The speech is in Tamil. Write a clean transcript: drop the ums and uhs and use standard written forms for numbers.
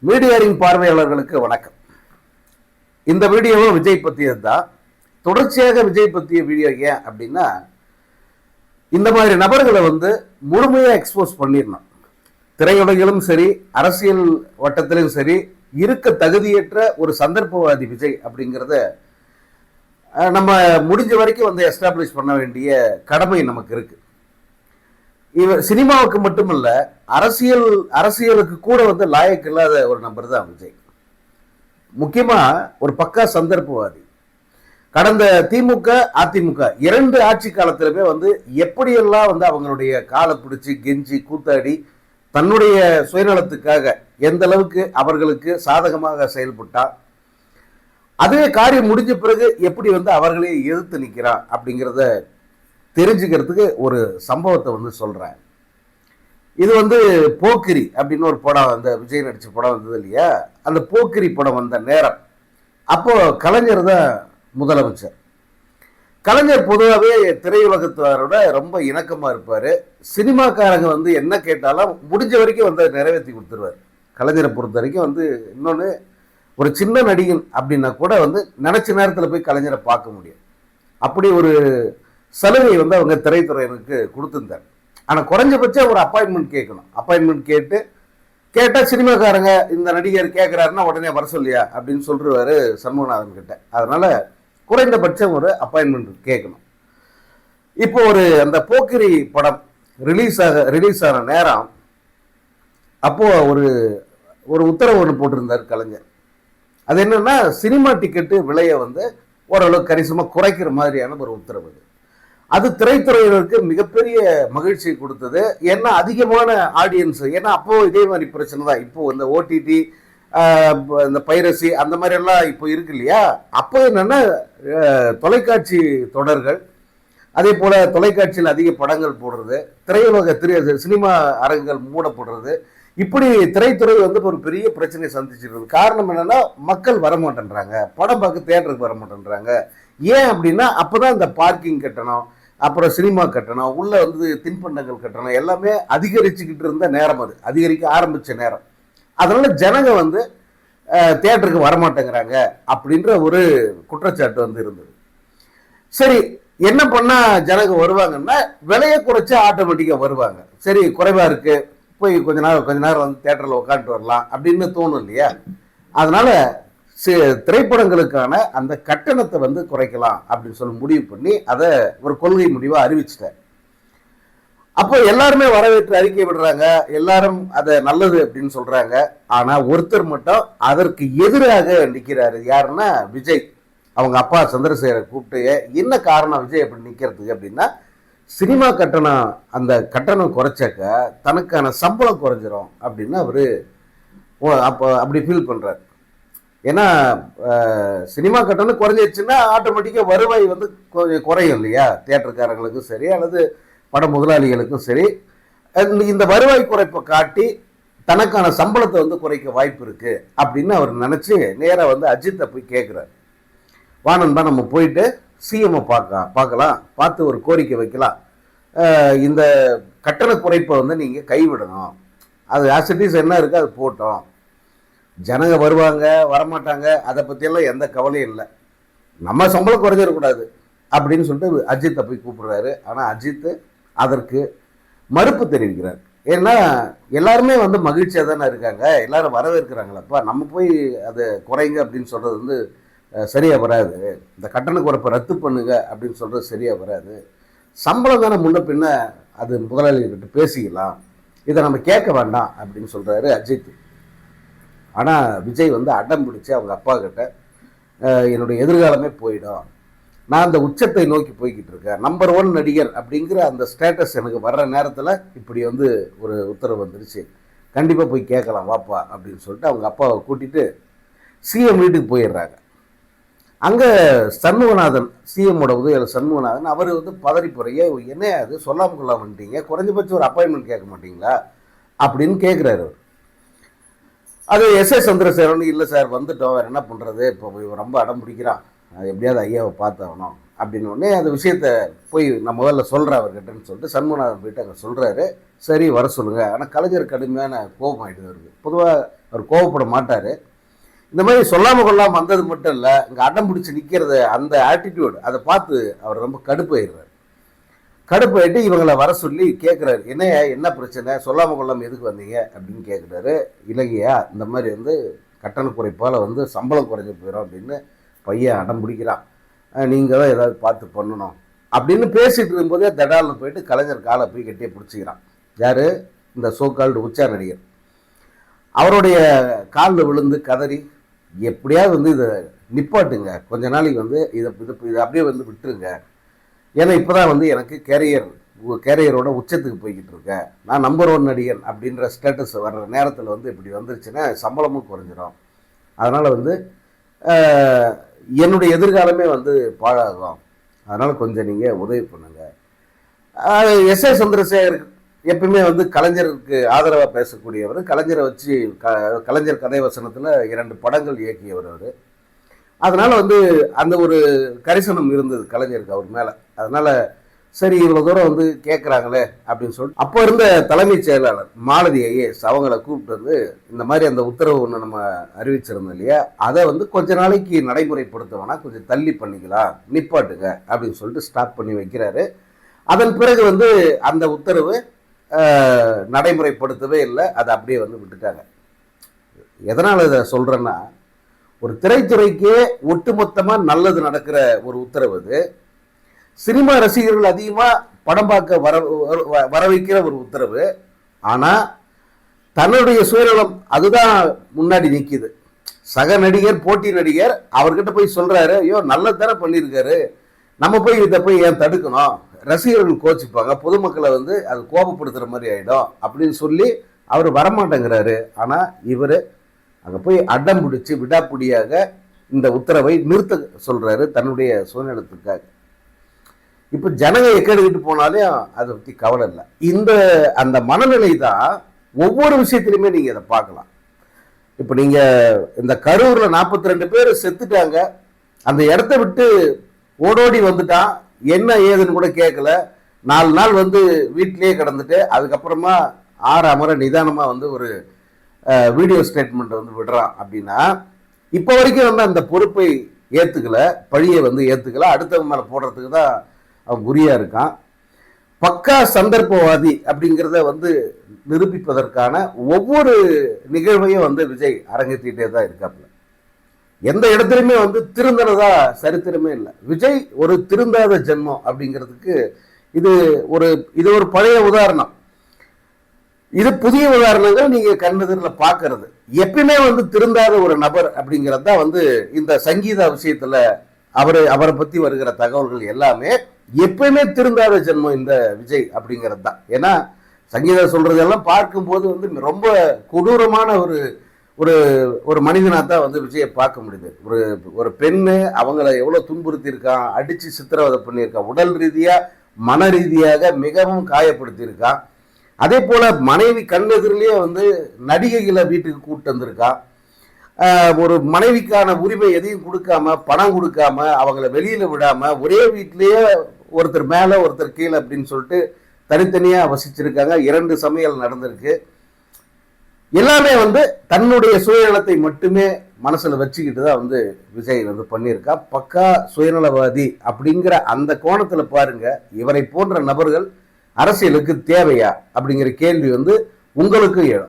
மீடியாரின் பார்வையாளர்களுக்கு வணக்கம். இந்த வீடியோவும் விஜய் பற்றியது தான். தொடர்ச்சியாக விஜய் பற்றிய வீடியோ ஏன் அப்படின்னா, இந்த மாதிரி நபர்களை முழுமையாக எக்ஸ்போஸ் பண்ணிடணும். திரையுலகிலும் சரி, அரசியல் வட்டத்திலும் சரி, இருக்க தகுதியற்ற ஒரு சந்தர்ப்பவாதி விஜய் அப்படிங்கிறத நம்ம முடிஞ்ச வரைக்கும் எஸ்டாப்ளிஷ் பண்ண வேண்டிய கடமை நமக்கு இருக்கு. இவர் சினிமாவுக்கு மட்டுமல்ல, அரசியலுக்கு கூட லாயக்கு இல்லாத ஒரு நபர் தான் விஜய். முக்கியமா ஒரு பக்கா சந்தர்ப்பவாதி. கடந்த திமுக அதிமுக இரண்டு ஆட்சி காலத்திலுமே எப்படியெல்லாம் அவங்களுடைய காலை பிடிச்சி கெஞ்சி கூத்தாடி தன்னுடைய சுயநலத்துக்காக எந்த அளவுக்கு அவர்களுக்கு சாதகமாக செயல்பட்டா, அதே காரியம் முடிஞ்ச பிறகு எப்படி அவர்களே எதிர்த்து நிற்கிறான் அப்படிங்கிறத தெரிஞ்சுக்கிறதுக்கு ஒரு சம்பவத்தை சொல்றேன். இது போக்கிரி அப்படின்னு ஒரு படம், அந்த விஜய் நடிச்ச படம் வந்தது இல்லையா, அந்த போக்கிரி படம் வந்த நேரம் அப்போ கலைஞர் தான் முதலமைச்சர். கலைஞர் பொதுவாகவே திரையுலகத்தாரோட ரொம்ப இணக்கமா இருப்பாரு. சினிமாக்காரங்க என்ன கேட்டாலும் முடிஞ்ச வரைக்கும் நிறைவேற்றி கொடுத்துருவார். கலைஞரை பொறுத்த வரைக்கும் இன்னொன்று, ஒரு சின்ன நடிகன் அப்படின்னா கூட நினைச்ச நேரத்தில் போய் கலைஞரை பார்க்க முடியும். அப்படி ஒரு சலுகை அவங்க திரைத்துறையினருக்கு கொடுத்துருந்தார். ஆனால் குறைஞ்சபட்சம் ஒரு அப்பாயின்மெண்ட் கேட்கணும். அப்பாயின்மெண்ட் கேட்டால் சினிமாக்காரங்க இந்த நடிகர் கேட்குறாருன்னா உடனே வர சொல்லியா அப்படின்னு சொல்லிடுவாரு சண்முகநாதன் கிட்ட. அதனால குறைந்தபட்சம் ஒரு அப்பாயின்மெண்ட் கேட்கணும். இப்போ அந்த போக்கிரி படம் ரிலீஸ் ஆன நேரம் அப்போ ஒரு உத்தரவு ஒன்று போட்டிருந்தார் கலைஞர். அது என்னன்னா, சினிமா டிக்கெட்டு விலையை ஓரளவு கணிசமாக குறைக்கிற மாதிரியான ஒரு உத்தரவு. அது திரைத்துறையினருக்கு மிகப்பெரிய மகிழ்ச்சியை கொடுத்தது. ஏன்னா அதிகமான ஆடியன்ஸ், ஏன்னா அப்போ இதே மாதிரி பிரச்சனை தான். இப்போ இந்த ஓடிடி, இந்த பைரசி அந்த மாதிரி எல்லாம் இப்போ இருக்கு இல்லையா. அப்போ என்னன்னா, தொலைக்காட்சி தொடர்கள், அதே போல தொலைக்காட்சியில் அதிக படங்கள் போடுறது, திரையுலக சினிமா அரங்குகள் மூடப்படுறது, இப்படி திரைத்துறை ஒரு பெரிய பிரச்சனையை சந்திச்சிருக்கு. காரணம் என்னன்னா, மக்கள் வரமாட்டேன்றாங்க, படம் பார்க்க தியேட்டருக்கு வரமாட்டேன்றாங்க. ஏன் அப்படின்னா, அப்போதான் இந்த பார்க்கிங் கட்டணம், அப்புறம் சினிமா கட்டணம், உள்ள தின்பண்டங்கள் கட்டணம் எல்லாமே அதிகரிச்சுக்கிட்டு இருந்த நேரம், அது அதிகரிக்க ஆரம்பிச்ச நேரம். அதனால ஜனங்க தியேட்டருக்கு வரமாட்டேங்கிறாங்க அப்படின்ற ஒரு குற்றச்சாட்டு இருந்தது. சரி, என்ன பண்ணா ஜனங்க வருவாங்கன்னா, விலையை குறைச்சா ஆட்டோமேட்டிக்கா வருவாங்க. சரி, குறைவா இருக்கு, போய் கொஞ்ச நேரம் தியேட்டரில் உட்காந்துட்டு வரலாம் அப்படின்னு தோணும் இல்லையா. அதனால திரைப்படங்களுக்கான அந்த கட்டணத்தை குறைக்கலாம் அப்படின்னு சொல்லி முடிவு பண்ணி அதை ஒரு கொள்கை முடிவாக அறிவிச்சிட்டேன். அப்போ எல்லாருமே வரவேற்று அறிக்கை விடுறாங்க, எல்லாரும் அதை நல்லது அப்படின்னு சொல்றாங்க. ஆனா ஒருத்தர் மட்டும் அதற்கு எதிராக நிற்கிறாரு. யாருன்னா விஜய். அவங்க அப்பா சந்திரசேகரை கூப்பிட்டு, என்ன காரணம் விஜய் அப்படி நிற்கிறதுக்கு அப்படின்னா, சினிமா கட்டணம், அந்த கட்டணம் குறைச்சாக்க தனக்கான சம்பளம் குறைஞ்சிரும் அப்படின்னு அவரு அப்போ அப்படி ஃபீல் பண்றாரு. ஏன்னா சினிமா கட்டணம் குறைஞ்சிருச்சுன்னா ஆட்டோமேட்டிக்காக வருவாய் கொஞ்சம் குறையும் இல்லையா, தியேட்டருக்காரங்களுக்கும் சரி அல்லது பட முதலாளிகளுக்கும் சரி. இந்த வருவாய் குறைப்பை காட்டி தனக்கான சம்பளத்தை குறைக்க வாய்ப்பு இருக்கு அப்படின்னு அவர் நினைச்சு நேராக அஜித்தை போய் கேட்குறாரு. வானன்பா, நம்ம போயிட்டு சிஎம்ஐ பார்க்கலாம், பார்த்து ஒரு கோரிக்கை வைக்கலாம், இந்த கட்டண குறைப்பை நீங்கள் கைவிடணும், அது ஆசிட்டிஸ் என்ன இருக்குது அது போட்டோம், ஜனங்க வருவாங்க வரமாட்டாங்க அதை பற்றியெல்லாம் எந்த கவலையும் இல்லை, நம்ம சம்பளம் குறைஞ்சிடக்கூடாது அப்படின்னு சொல்லிட்டு அஜித்தை போய் கூப்பிடுறாரு. ஆனால் அஜித் அதற்கு மறுப்பு தெரிவிக்கிறார். ஏன்னா எல்லாருமே மகிழ்ச்சியாக தானே இருக்காங்க, எல்லாரும் வரவேற்கிறாங்களப்பா, நம்ம போய் அதை குறைங்க அப்படின்னு சொல்கிறது சரியாக வராது, இந்த கட்டண குறைப்பை ரத்து பண்ணுங்க அப்படின்னு சொல்கிறது சரியாக வராது, சம்பளம் தானே முன்ன பின்ன அது முதலாளிகிட்ட பேசிக்கலாம், இதை நம்ம கேட்க வேண்டாம் அப்படின்னு சொல்கிறாரு அஜித். ஆனால் விஜய் அடம் பிடிச்சி அவங்க அப்பா கிட்ட, என்னுடைய எதிர்காலமே போயிடும், நான் அந்த உச்சத்தை நோக்கி போய்கிட்டு இருக்கேன், நம்பர் 1 நடிகர் அப்படிங்கிற அந்த ஸ்டேட்டஸ் எனக்கு வர்ற நேரத்தில் இப்படி ஒரு உத்தரவு வந்துருச்சு, கண்டிப்பாக போய் கேட்கலாம் வாப்பா அப்படின்னு சொல்லிட்டு அவங்க அப்பாவை கூட்டிகிட்டு சிஎம் வீட்டுக்கு போயிடுறாங்க. அங்கே சண்முகநாதன், சிஎம்மோட உதவியாளர் சண்முகநாதன், அவர் பதறி போறையே, என்ன அது சொல்லாமல் கொள்ளாம வந்துட்டீங்க, குறைஞ்சபட்சம் ஒரு அப்பாயின்மெண்ட் கேட்க மாட்டீங்களா அப்படின்னு கேட்குறாரு. அது எஸ் சந்திரசேகரன், இல்லை சார் வந்துட்டோம், வேறு என்ன பண்ணுறது, இப்போ ரொம்ப அடம் பிடிக்கிறான், எப்படியாவது ஐயாவை பார்த்தாகணும் அப்படின்னு உடனே அந்த விஷயத்த போய் நான் முதல்ல சொல்கிறேன் அவர்கிட்டன்னு சொல்லிட்டு சண்முகநாதன் போயிட்டு அங்கே சொல்கிறாரு. சரி, வர சொல்லுங்கள். ஆனால் கலைஞர் கடுமையான கோபம் ஆகிட்டு வருது. பொதுவாக அவர் கோவப்பட மாட்டார். இந்த மாதிரி சொல்லாமல் கொள்ளாமல் வந்தது மட்டும் இல்லை, இங்கே அடம் பிடிச்சி நிற்கிறத அந்த ஆட்டிடியூட் அதை பார்த்து அவர் ரொம்ப கடுப்பாயிடுறார். கடுப்பாயிட்டு இவங்களை வர சொல்லி கேட்குறாரு, என்ன பிரச்சனை, சொல்லாமல் கொள்ளாமல் எதுக்கு வந்தீங்க அப்படின்னு கேட்குறாரு. இல்லைங்கய்யா, இந்த மாதிரி வந்து கட்டண குறைப்பால் வந்து சம்பளம் குறைஞ்சி போயிடும் அப்படின்னு பையன் அடம் பிடிக்கிறான், நீங்கள் தான் ஏதாவது பார்த்து பண்ணணும் அப்படின்னு பேசிகிட்டு இருக்கும்போதே தடால்னு போயிட்டு கலைஞர் காலை போய் கட்டியே பிடிச்சிக்கிறான். யார்? இந்த சோகால்டு உச்சா நடிகர். அவருடைய காலில் விழுந்து கதறி, எப்படியாவது வந்து இதை நிப்பாட்டுங்க, கொஞ்ச நாளைக்கு வந்து இதை அப்படியே வந்து விட்டுருங்க, ஏன்னா இப்போ தான் வந்து எனக்கு கேரியரோட உச்சத்துக்கு போய்கிட்டு இருக்கேன், நான் நம்பர் 1 நடிகன் அப்படின்ற ஸ்டேட்டஸ் வர்ற நேரத்தில் வந்து இப்படி வந்துருச்சுன்னா சம்பளமும் குறைஞ்சிரும், அதனால் வந்து என்னுடைய எதிர்காலமே வந்து பாழாகும், அதனால் கொஞ்சம் நீங்கள் உதவி பண்ணுங்கள். எஸ்.ஏ. சந்திரசேகர் எப்பவுமே வந்து கலைஞருக்கு ஆதரவாக பேசக்கூடியவர், கலைஞரை வச்சு கலைஞர் கதை வசனத்தில் 2 படங்கள் இயக்கியவர் அவர். அதனால் வந்து அந்த ஒரு கரிசனம் இருந்தது கலைஞருக்கு அவர் மேலே. அதனால் சரி, இவ்வளோ தூரம் வந்து கேட்குறாங்களே அப்படின்னு சொல்லிட்டு அப்போ இருந்த தலைமைச் செயலாளர் மாலதி ஐஏஎஸ் அவங்கள கூப்பிட்டு வந்து, இந்த மாதிரி அந்த உத்தரவு ஒன்று நம்ம அறிவிச்சிருந்தோம் இல்லையா, அதை வந்து கொஞ்ச நாளைக்கு நடைமுறைப்படுத்த வேணா, கொஞ்சம் தள்ளி பண்ணிக்கலாம், நிப்பாட்டுங்க அப்படின்னு சொல்லிட்டு ஸ்டாப் பண்ணி வைக்கிறாரு. அதன் பிறகு வந்து அந்த உத்தரவு நடைமுறைப்படுத்தவே இல்லை, அதை அப்படியே வந்து விட்டுட்டாங்க. எதனால் இதை சொல்கிறேன்னா, ஒரு திரைத்துறைக்கே ஒட்டுமொத்தமாக நல்லது நடக்கிற ஒரு உத்தரவு இது. சினிமா ரசிகர்கள் அதிகமாக படம் பார்க்க வர வைக்கிற ஒரு உத்தரவு. ஆனால் தன்னுடைய சுயநலம் அதுதான் முன்னாடி நிற்கிது. சக நடிகர், போட்டி நடிகர் அவர்கிட்ட போய் சொல்கிறாரு, ஐயோ நல்லது தானே பண்ணியிருக்காரு, நம்ம போய் இதை போய் ஏன் தடுக்கணும், ரசிகர்கள் கோச்சிப்பாங்க, பொதுமக்களை வந்து அது கோபப்படுத்துகிற மாதிரி ஆகிடும் அப்படின்னு சொல்லி அவர் வரமாட்டேங்கிறாரு. ஆனால் இவர் அங்கே போய் அடம் பிடிச்சி விடாப்பிடியாக இந்த உத்தரவை நிறுத்த சொல்கிறாரு தன்னுடைய சுயநலத்துக்காக. இப்போ ஜனங்க எக்கெடுக்கிட்டு போனாலே அதை பற்றி கவலை இல்லை. அந்த மனநிலை தான் ஒவ்வொரு விஷயத்துலையுமே நீங்கள் இதை பார்க்கலாம். இப்போ நீங்கள் இந்த கரூரில் 42 பேர் செத்துட்டாங்க, அந்த இடத்த விட்டு ஓடோடி வந்துட்டான், என்ன ஏதுன்னு கூட கேட்கல, 4 நாள் வந்து வீட்டிலேயே கிடந்துட்டு அதுக்கப்புறமா அமர நிதானமாக வந்து ஒரு வீடியோ ஸ்டேட்மெண்ட் வந்து விடுறான் அப்படின்னா, இப்போ வரைக்கும் வந்து அந்த பொறுப்பை ஏற்றுக்கல, பழியை வந்து ஏற்றுக்கல, அடுத்தவங்க மேலே போடுறதுக்கு தான் அவன் குறியா இருக்கான். பக்கா சந்தர்ப்பவாதி அப்படிங்கிறத வந்து நிரூபிப்பதற்கான ஒவ்வொரு நிகழ்வையும் வந்து விஜய் அரங்கேற்றிட்டே தான் இருக்காப்புல. எந்த இடத்துலையுமே வந்து திருந்தனதா சரித்திரமே இல்லை. விஜய் ஒரு திருந்தாத ஜென்மம் அப்படிங்கிறதுக்கு இது ஒரு பழைய உதாரணம். இது புதிய உதாரணங்கள் நீங்க கண்ணெதிரில் பார்க்கறது. எப்பயுமே வந்து திருந்தாத ஒரு நபர் அப்படிங்கிறது தான் வந்து இந்த சங்கீதா விஷயத்துல அவரை பத்தி வருகிற தகவல்கள் எல்லாமே எப்பயுமே திருந்தாத ஜென்மம் இந்த விஜய் அப்படிங்கிறது தான். ஏன்னா சங்கீதா சொல்றதெல்லாம் பார்க்கும்போது வந்து ரொம்ப கொடூரமான ஒரு மனிதனாக தான் வந்து விஜயை பார்க்க முடியுது. ஒரு பெண்ணு அவங்கள எவ்வளோ துன்புறுத்தி இருக்கான், அடித்து சித்திரவதை பண்ணியிருக்கான், உடல் ரீதியாக மன ரீதியாக மிகவும் காயப்படுத்தியிருக்கான். அதே போல் மனைவி கண்ணெதிரிலேயே வந்து நடிகைகளை வீட்டுக்கு கூப்பிட்டு வந்திருக்கான். ஒரு மனைவிக்கான உரிமை எதையும் கொடுக்காம, பணம் கொடுக்காம, அவங்கள வெளியில் விடாமல் ஒரே வீட்டிலேயே ஒருத்தர் மேலே ஒருத்தர் கீழே அப்படின்னு சொல்லிட்டு தனித்தனியாக வசிச்சிருக்காங்க. 2 சமையல் நடந்திருக்கு. எல்லாமே வந்து தன்னுடைய சுயநலத்தை மட்டுமே மனசில் வச்சுக்கிட்டு தான் வந்து விஜய் வந்து பண்ணியிருக்கா. பக்கா சுயநலவாதி அப்படிங்கிற அந்த கோணத்தில் பாருங்க, இவரை போன்ற நபர்கள் அரசியலுக்கு தேவையா அப்படிங்கிற கேள்வி வந்து உங்களுக்கு எழும்.